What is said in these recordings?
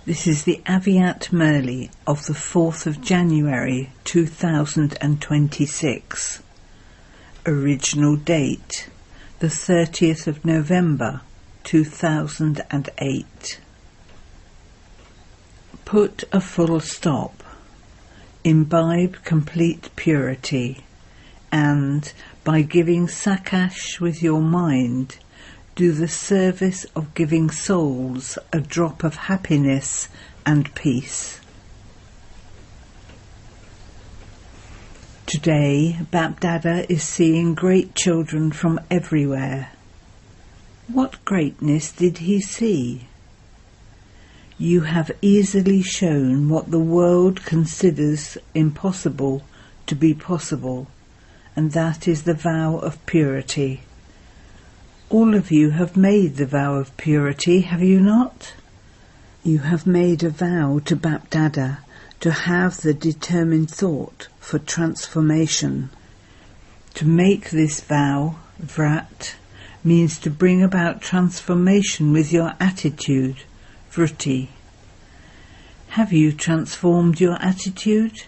This is the Aviat Murli of the 4th of January 2026. Original date, the 30th of November 2008. Put a full stop. Imbibe complete purity, and by giving sakash with your mind, do the service of giving souls a drop of happiness and peace. Today, Bapdada is seeing great children from everywhere. What greatness did he see? You have easily shown what the world considers impossible to be possible, and that is the vow of purity. All of you have made the vow of purity, have you not? You have made a vow to Bapdada to have the determined thought for transformation. To make this vow, vrat, means to bring about transformation with your attitude, vritti. Have you transformed your attitude?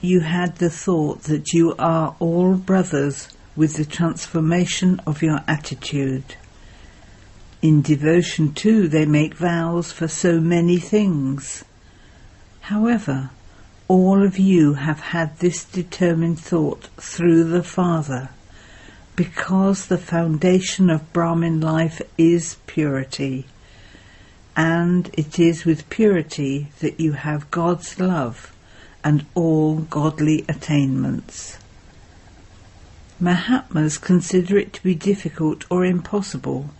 You had the thought that you are all brothers with the transformation of your attitude. In devotion too they make vows for so many things. However, all of you have had this determined thought through the Father, because the foundation of Brahmin life is purity, and it is with purity that you have God's love and all godly attainments. Mahatmas consider it to be difficult or impossible,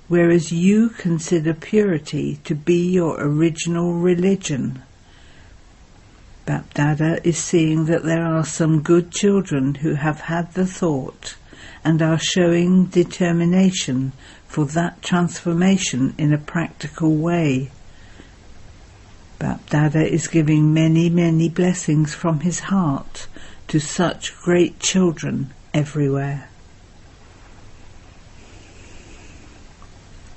whereas you consider purity to be your original religion. Bapdada is seeing that there are some good children who have had the thought and are showing determination for that transformation in a practical way. Bapdada is giving many, many blessings from his heart to such great children everywhere.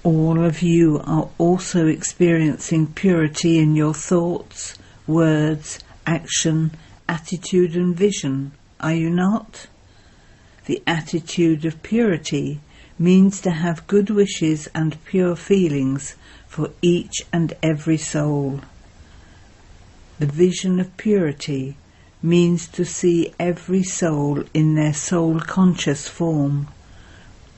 All of you are also experiencing purity in your thoughts, words, action, attitude and vision, are you not? The attitude of purity means to have good wishes and pure feelings for each and every soul. The vision of purity means to see every soul in their soul-conscious form,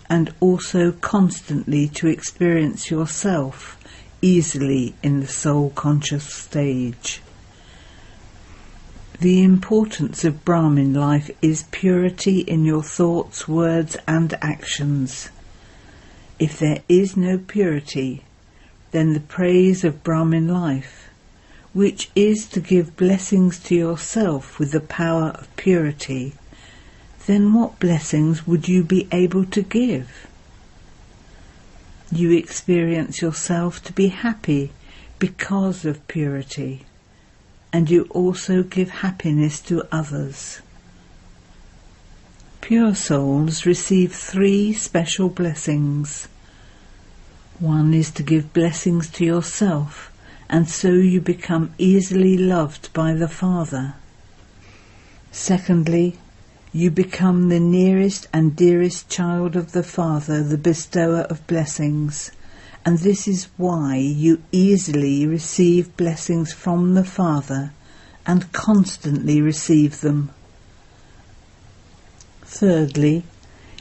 and also constantly to experience yourself easily in the soul-conscious stage. The importance of Brahmin life is purity in your thoughts, words and actions. If there is no purity, then the praise of Brahmin life, which is to give blessings to yourself with the power of purity, then what blessings would you be able to give? You experience yourself to be happy because of purity, and you also give happiness to others. Pure souls receive 3 special blessings. One is to give blessings to yourself, and so you become easily loved by the Father. Secondly, you become the nearest and dearest child of the Father, the bestower of blessings, and this is why you easily receive blessings from the Father and constantly receive them. Thirdly,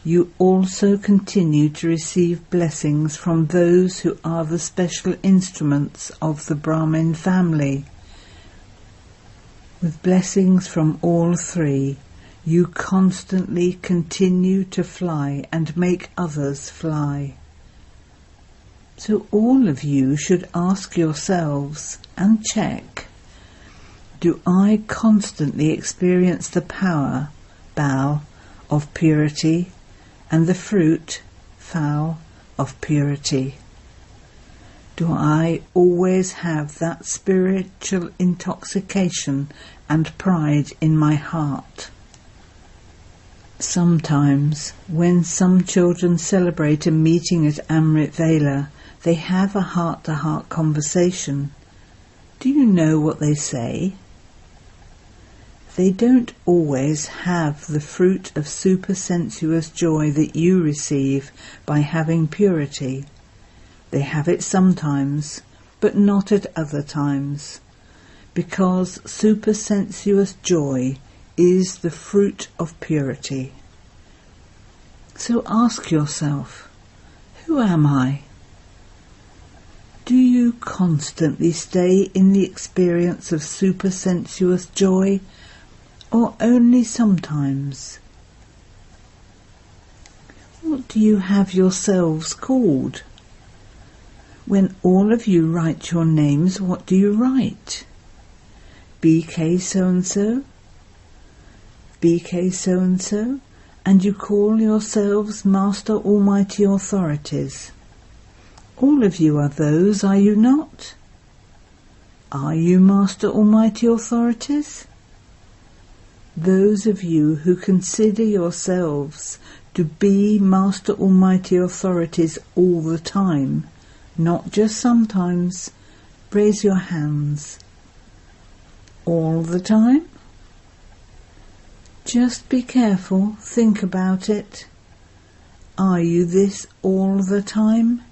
you also continue to receive blessings from those who are the special instruments of the Brahmin family. With blessings from all 3, you constantly continue to fly and make others fly. So all of you should ask yourselves and check, do I constantly experience the power, bal, of purity, and the fruit, phal, of purity? Do I always have that spiritual intoxication and pride in my heart? Sometimes, when some children celebrate a meeting at Amrit Vela, they have a heart-to-heart conversation. Do you know what they say? They don't always have the fruit of supersensuous joy that you receive by having purity. They have it sometimes, but not at other times, because supersensuous joy is the fruit of purity. So ask yourself, who am I? Do you constantly stay in the experience of supersensuous joy, or only sometimes? What do you have yourselves called? When all of you write your names, what do you write? BK so-and-so? BK so-and-so? And you call yourselves Master Almighty Authorities. All of you are those, are you not? Are you Master Almighty Authorities? Those of you who consider yourselves to be Master Almighty Authorities all the time, not just sometimes, raise your hands. All the time? Just be careful, think about it. Are you this all the time?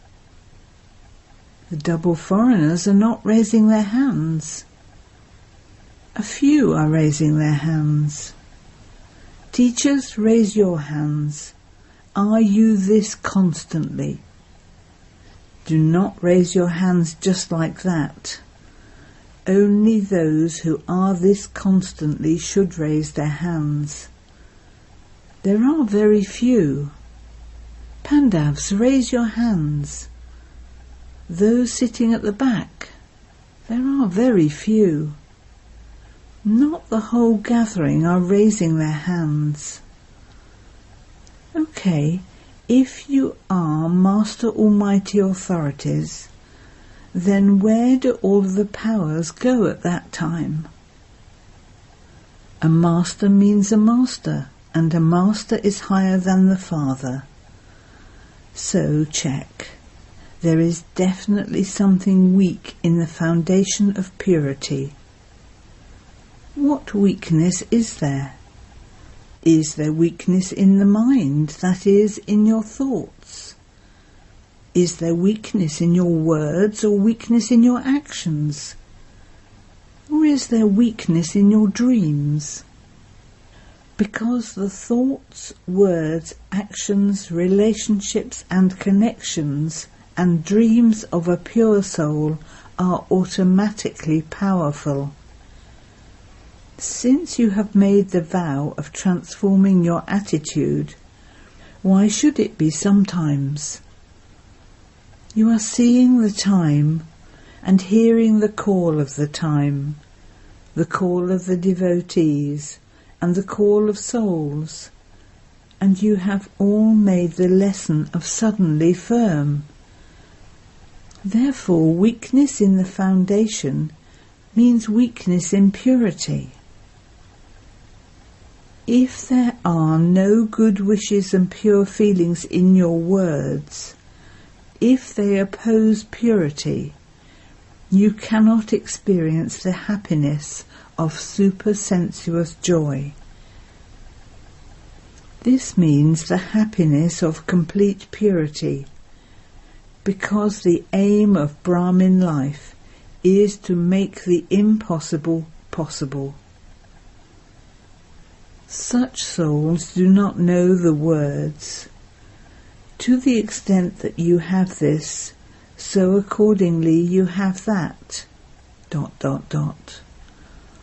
The double foreigners are not raising their hands. A few are raising their hands. Teachers, raise your hands. Are you this constantly? Do not raise your hands just like that. Only those who are this constantly should raise their hands. There are very few. Pandavs, raise your hands. Those sitting at the back, there are very few. Not the whole gathering are raising their hands. Okay, if you are Master Almighty Authorities, then where do all of the powers go at that time? A master means a master, and a master is higher than the Father. So check. There is definitely something weak in the foundation of purity. What weakness is there? Is there weakness in the mind, that is, in your thoughts? Is there weakness in your words or weakness in your actions? Or is there weakness in your dreams? Because the thoughts, words, actions, relationships and connections and dreams of a pure soul are automatically powerful. Since you have made the vow of transforming your attitude, why should it be sometimes? You are seeing the time and hearing the call of the time, the call of the devotees and the call of souls, and you have all made the lesson of suddenly firm. Therefore, weakness in the foundation means weakness in purity. If there are no good wishes and pure feelings in your words, if they oppose purity, you cannot experience the happiness of supersensuous joy. This means the happiness of complete purity, because the aim of Brahmin life is to make the impossible possible. Such souls do not know the words. To the extent that you have this, so accordingly you have that, ...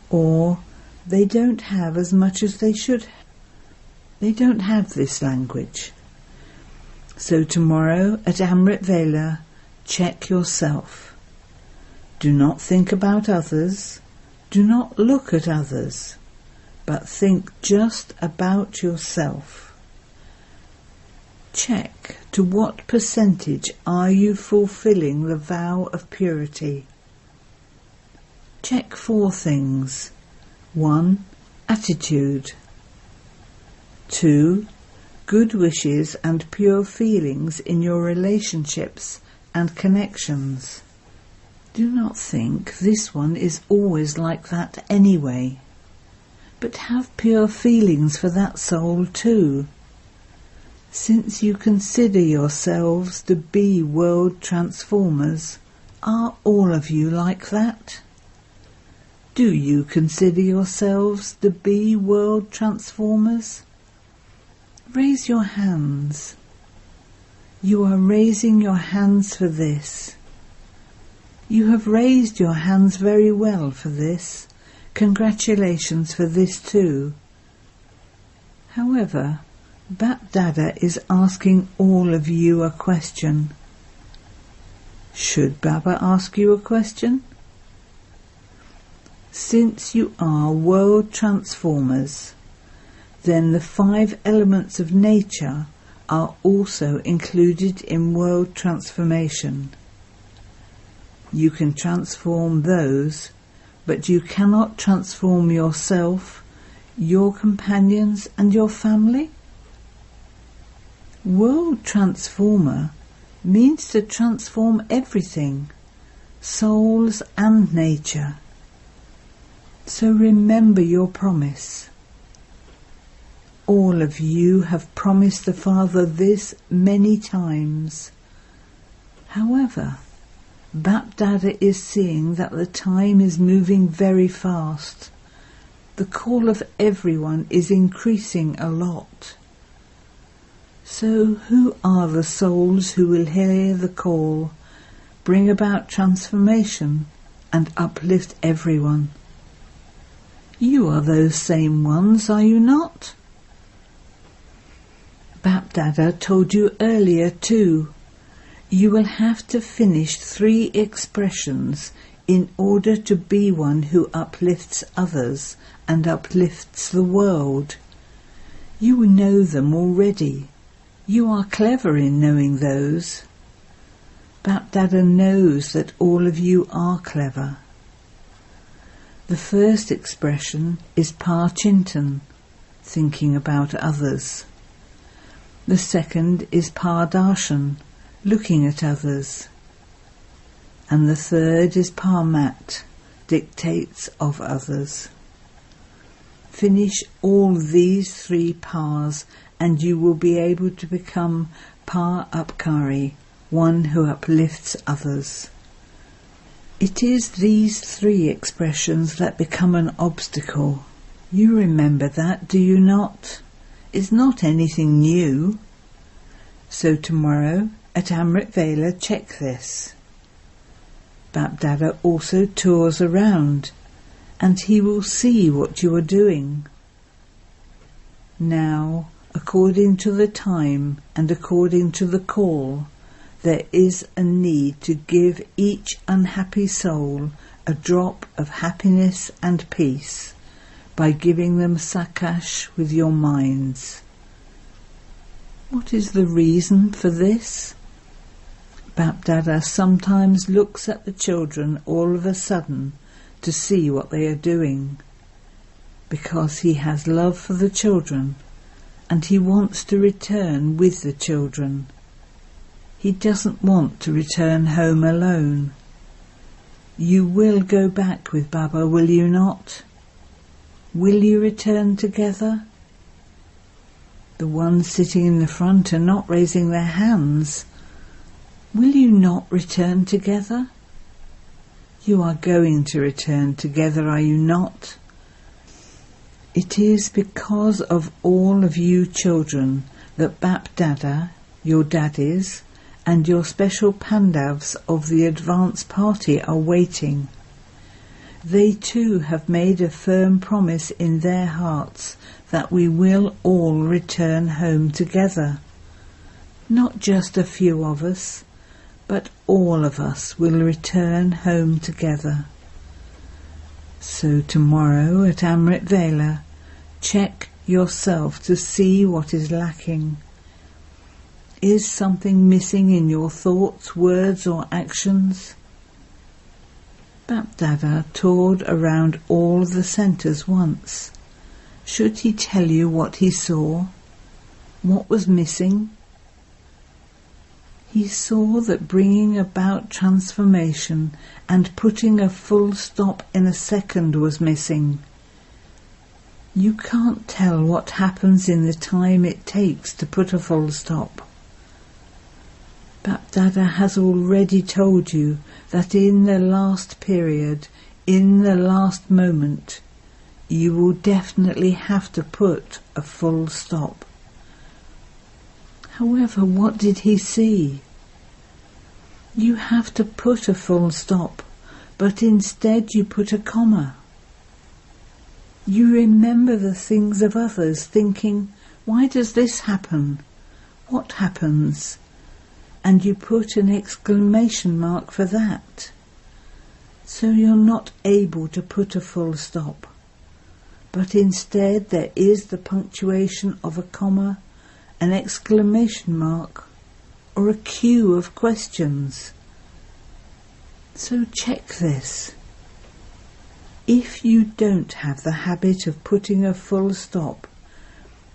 Or they don't have as much as they should. They don't have this language. So tomorrow at Amrit Vela, check yourself. Do not think about others. Do not look at others. But think just about yourself. Check to what percentage are you fulfilling the vow of purity. Check 4 things. 1. Attitude. 2. Good wishes and pure feelings in your relationships and connections. Do not think this one is always like that anyway, but have pure feelings for that soul too. Since you consider yourselves to be world transformers, are all of you like that? Do you consider yourselves to be world transformers? Raise your hands. You are raising your hands for this. You have raised your hands very well for this. Congratulations for this too. However, Bap Dada is asking all of you a question. Should Baba ask you a question? Since you are world transformers, then the 5 elements of nature are also included in world transformation. You can transform those, but you cannot transform yourself, your companions and your family? World transformer means to transform everything, souls and nature. So remember your promise. All of you have promised the Father this many times. However, Bap Dada is seeing that the time is moving very fast. The call of everyone is increasing a lot. So who are the souls who will hear the call, bring about transformation and uplift everyone? You are those same ones, are you not? Bap Dada told you earlier too, you will have to finish 3 expressions in order to be one who uplifts others and uplifts the world. You know them already. You are clever in knowing those. Bap Dada knows that all of you are clever. The first expression is Pa Chintan, thinking about others. The second is Pa Darshan, looking at others. And the third is Pa Mat, dictates of others. Finish all these 3 Pas and you will be able to become Pa Upkari, one who uplifts others. It is these 3 expressions that become an obstacle. You remember that, do you not? It's not anything new. So tomorrow at Amrit Vela, check this. Bap Dada also tours around, and he will see what you are doing. Now, according to the time and according to the call, there is a need to give each unhappy soul a drop of happiness and peace by giving them sakash with your minds. What is the reason for this? Bap Dada sometimes looks at the children all of a sudden to see what they are doing, because he has love for the children and he wants to return with the children. He doesn't want to return home alone. You will go back with Baba, will you not? Will you return together? The ones sitting in the front are not raising their hands. Will you not return together? You are going to return together, are you not? It is because of all of you children that Bap Dada, your daddies, and your special Pandavs of the advance party are waiting. They too have made a firm promise in their hearts that we will all return home together. Not just a few of us, but all of us will return home together. So tomorrow at Amrit Vela, check yourself to see what is lacking. Is something missing in your thoughts, words or actions? Bap Dada toured around all the centres once. Should he tell you what he saw? What was missing? He saw that bringing about transformation and putting a full stop in a second was missing. You can't tell what happens in the time it takes to put a full stop. Bapdada has already told you that in the last period, in the last moment, you will definitely have to put a full stop. However, what did he see? You have to put a full stop, but instead you put a comma. You remember the things of others, thinking, why does this happen? What happens? And you put an exclamation mark for that. So you're not able to put a full stop. But instead there is the punctuation of a comma, an exclamation mark, or a queue of questions. So check this. If you don't have the habit of putting a full stop,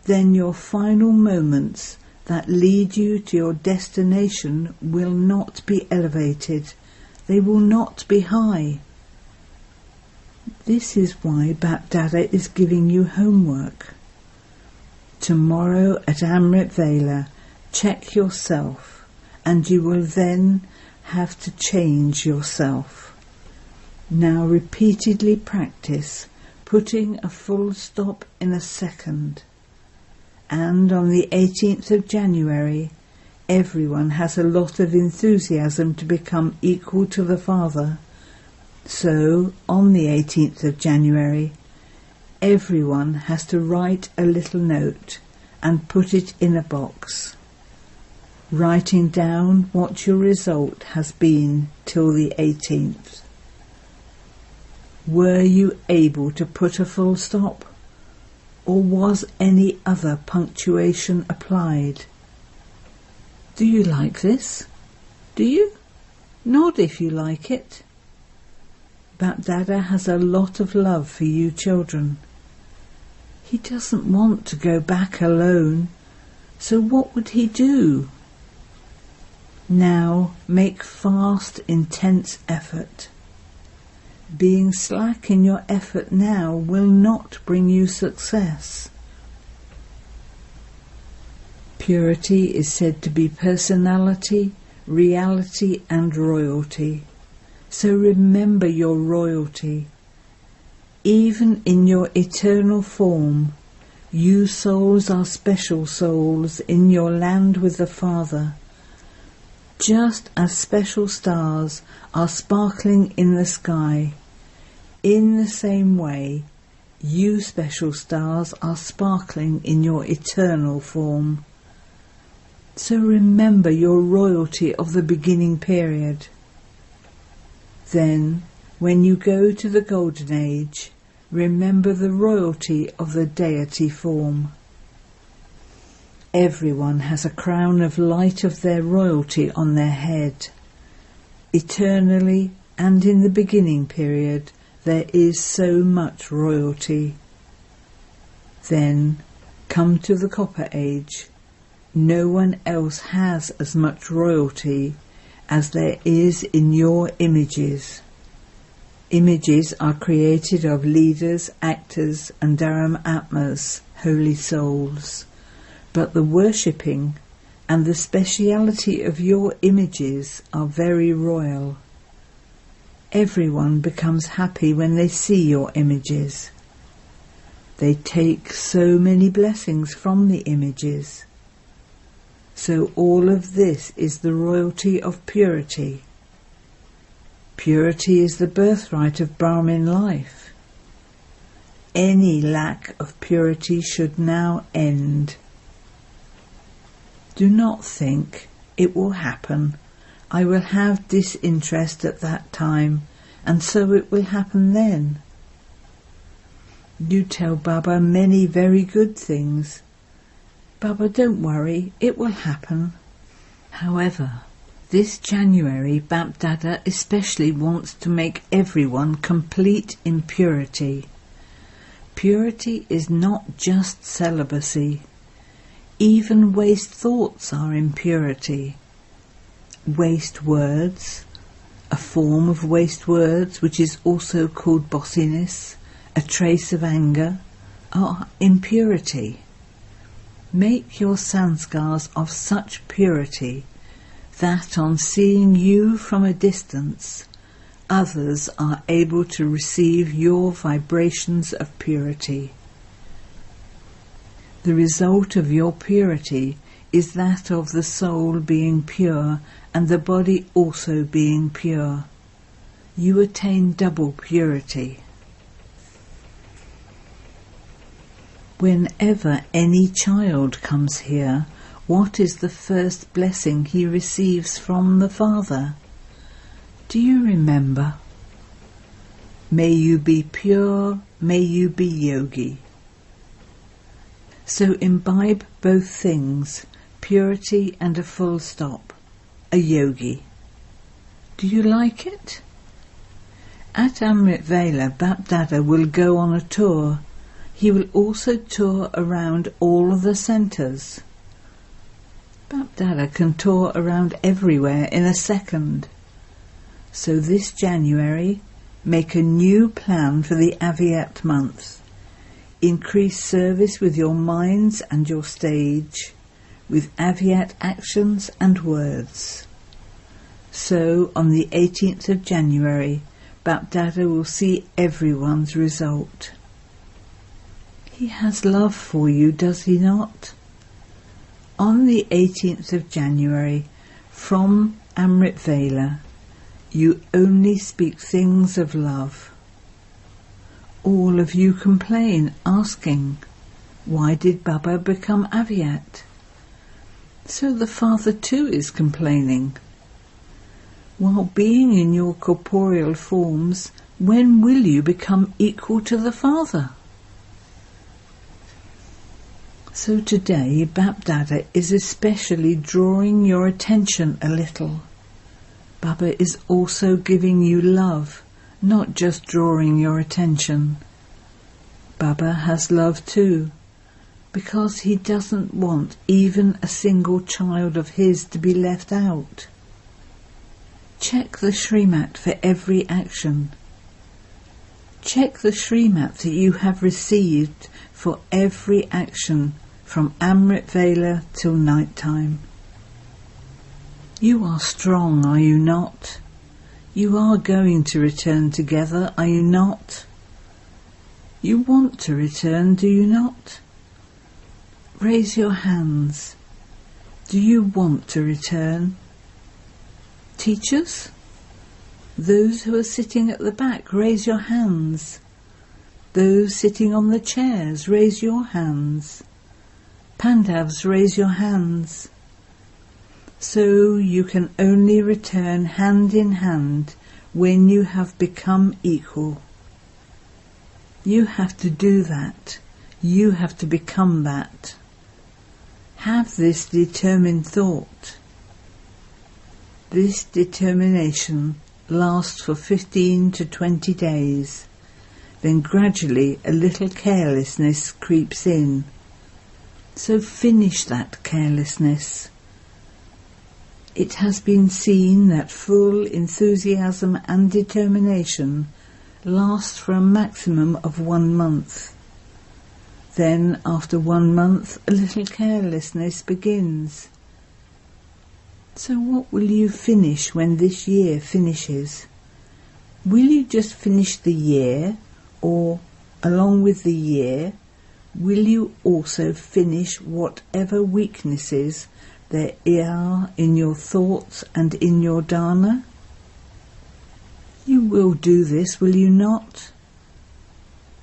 then your final moments that lead you to your destination will not be elevated. They will not be high. This is why Bapdada is giving you homework. Tomorrow at Amrit Vela, check yourself, and you will then have to change yourself. Now repeatedly practice putting a full stop in a second. And on the 18th of January, everyone has a lot of enthusiasm to become equal to the Father. So, on the 18th of January, everyone has to write a little note and put it in a box, writing down what your result has been till the 18th. Were you able to put a full stop, or was any other punctuation applied? Do you like this? Do you? Nod if you like it. Bapdada has a lot of love for you children. He doesn't want to go back alone, so what would he do? Now make fast, intense effort. Being slack in your effort now will not bring you success. Purity is said to be personality, reality and royalty. So remember your royalty. Even in your eternal form, you souls are special souls in your land with the Father. Just as special stars are sparkling in the sky, in the same way, you special stars are sparkling in your eternal form. So remember your royalty of the beginning period. Then, when you go to the Golden Age, remember the royalty of the deity form. Everyone has a crown of light of their royalty on their head. Eternally and in the beginning period, there is so much royalty. Then, come to the Copper Age. No one else has as much royalty as there is in your images. Images are created of leaders, actors and Dharam Atmas, holy souls. But the worshipping and the speciality of your images are very royal. Everyone becomes happy when they see your images. They take so many blessings from the images. So all of this is the royalty of purity. Purity is the birthright of Brahmin life. Any lack of purity should now end. Do not think, it will happen. I will have disinterest at that time, and so it will happen then. You tell Baba many very good things. Baba, don't worry, it will happen. However, this January Bapdada especially wants to make everyone complete in purity. Purity is not just celibacy. Even waste thoughts are impurity. waste words, a form of waste words which is also called bossiness, a trace of anger, are impurity. Make your sanskars of such purity that on seeing you from a distance, others are able to receive your vibrations of purity. The result of your purity is that of the soul being pure and the body also being pure. You attain double purity. Whenever any child comes here, what is the first blessing he receives from the Father? Do you remember? May you be pure, may you be yogi. So imbibe both things, purity and a full stop, a yogi. Do you like it? At Amrit Vela, Bapdada will go on a tour. He will also tour around all of the centres. Bapdada can tour around everywhere in a second. So this January, make a new plan for the Aviat month. Increase service with your minds and your stage, with Aviat actions and words. So on the 18th of January, Bapdada will see everyone's result. He has love for you, does he not? On the 18th of January, from Amrit Vela, you only speak things of love. All of you complain, asking, why did Baba become Aviat? So the Father too is complaining. While being in your corporeal forms, when will you become equal to the Father? So today, Bapdada is especially drawing your attention a little. Baba is also giving you love, not just drawing your attention. Baba has love too, because he doesn't want even a single child of his to be left out. Check the Srimat for every action. Check the Srimat that you have received for every action from Amrit Vela till night time. You are strong, are you not? You are going to return together, are you not? You want to return, do you not? Raise your hands. Do you want to return? Teachers? Those who are sitting at the back, raise your hands. Those sitting on the chairs, raise your hands. Pandavs, raise your hands. So you can only return hand in hand when you have become equal. You have to do that. You have to become that. Have this determined thought. This determination lasts for 15 to 20 days. Then gradually a little carelessness creeps in. So finish that carelessness. It has been seen that full enthusiasm and determination lasts for a maximum of 1 month. Then, after 1 month, a little carelessness begins. So what will you finish when this year finishes? Will you just finish the year, or, along with the year, will you also finish whatever weaknesses there are in your thoughts and in your dana? You will do this, will you not?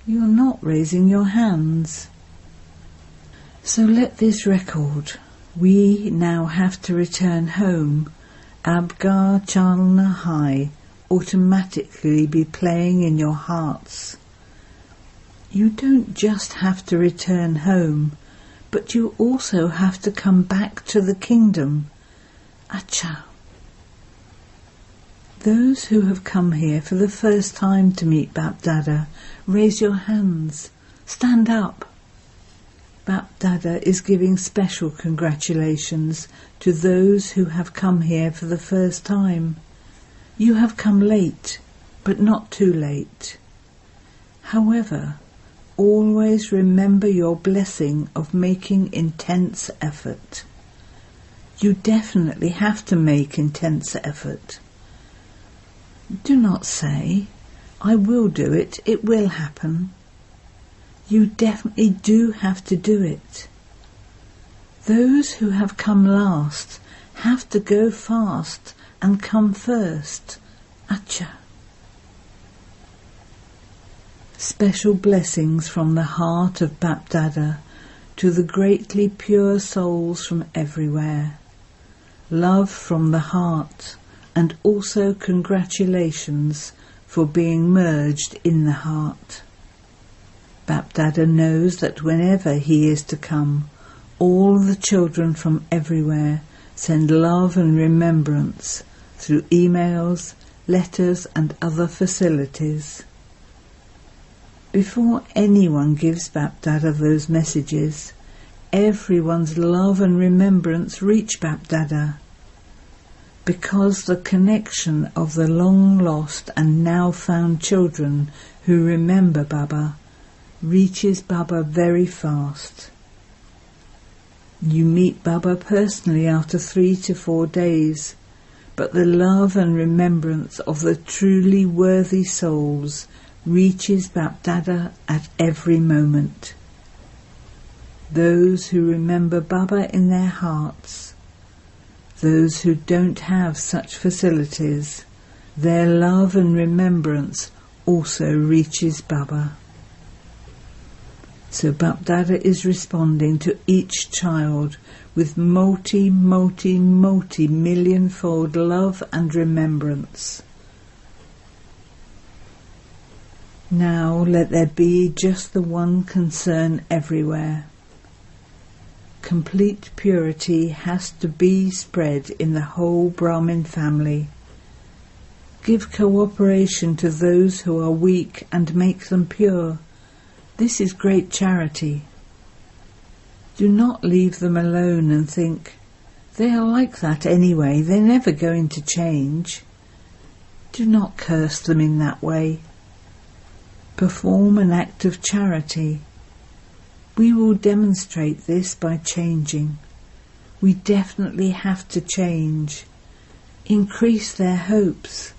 You are not raising your hands. So let this record. We now have to return home. Abgar Chalna High automatically be playing in your hearts. You don't just have to return home, but you also have to come back to the kingdom. Acha. Those who have come here for the first time to meet Bapdada, raise your hands. Stand up. Bap Dada is giving special congratulations to those who have come here for the first time. You have come late, but not too late. However, always remember your blessing of making intense effort. You definitely have to make intense effort. Do not say, "I will do it, it will happen." You definitely do have to do it. Those who have come last have to go fast and come first. Acha. Special blessings from the heart of Bap Dada to the greatly pure souls from everywhere. Love from the heart, and also congratulations for being merged in the heart. Bap Dada knows that whenever he is to come, all the children from everywhere send love and remembrance through emails, letters and other facilities. Before anyone gives Bap Dada those messages, everyone's love and remembrance reach Bap Dada, because the connection of the long lost and now found children who remember Baba reaches Baba very fast. You meet Baba personally after 3 to 4 days, but the love and remembrance of the truly worthy souls reaches Bap Dada at every moment. Those who remember Baba in their hearts, those who don't have such facilities, their love and remembrance also reaches Baba. So Bap Dada is responding to each child with multi-millionfold love and remembrance. Now let there be just the one concern everywhere. Complete purity has to be spread in the whole Brahmin family. Give cooperation to those who are weak and make them pure. This is great charity. Do not leave them alone and think, "They are like that anyway, they're never going to change." Do not curse them in that way. Perform an act of charity. We will demonstrate this by changing. We definitely have to change. Increase their hopes.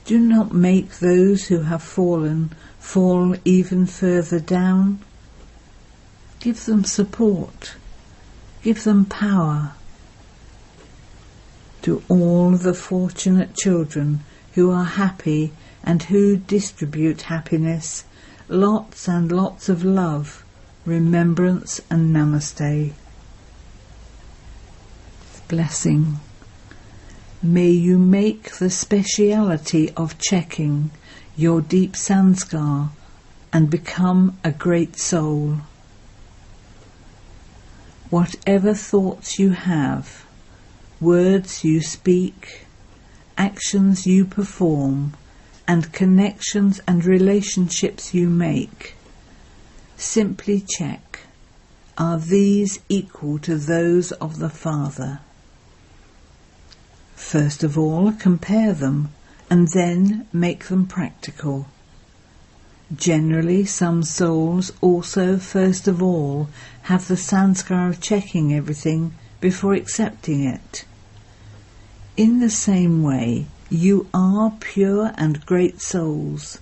Do not make those who have fallen fall even further down. Give them support. Give them power. To all the fortunate children who are happy and who distribute happiness, lots and lots of love, remembrance and namaste. Blessing. May you make the speciality of checking your deep sanskar and become a great soul. Whatever thoughts you have, words you speak, actions you perform, and connections and relationships you make, simply check, are these equal to those of the Father? First of all, compare them, and then make them practical. Generally, some souls also, first of all, have the sanskar of checking everything before accepting it. In the same way, you are pure and great souls,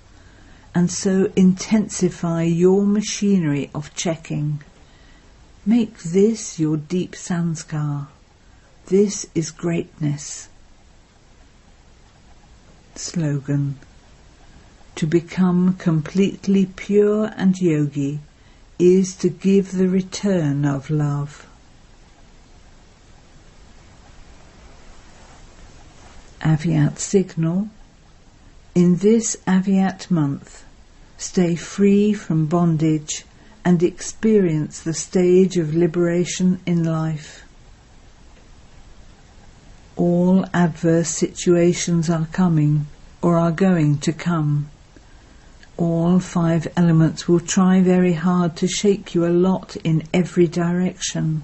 and so intensify your machinery of checking. Make this your deep sanskar. This is greatness. Slogan. To become completely pure and yogi is to give the return of love. Avyat signal. In this Avyat month, stay free from bondage and experience the stage of liberation in life. All adverse situations are coming or are going to come. All 5 elements will try very hard to shake you a lot in every direction.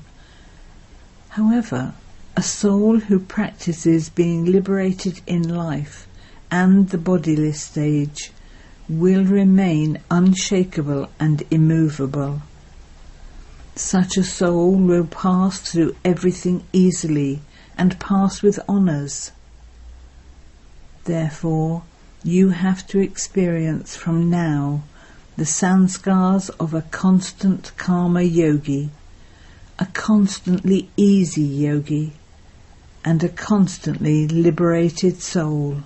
However, a soul who practices being liberated in life and the bodiless stage will remain unshakable and immovable. Such a soul will pass through everything easily and pass with honours. Therefore, you have to experience from now the sanskars of a constant karma yogi, a constantly easy yogi, and a constantly liberated soul.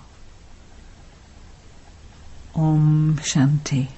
Om Shanti.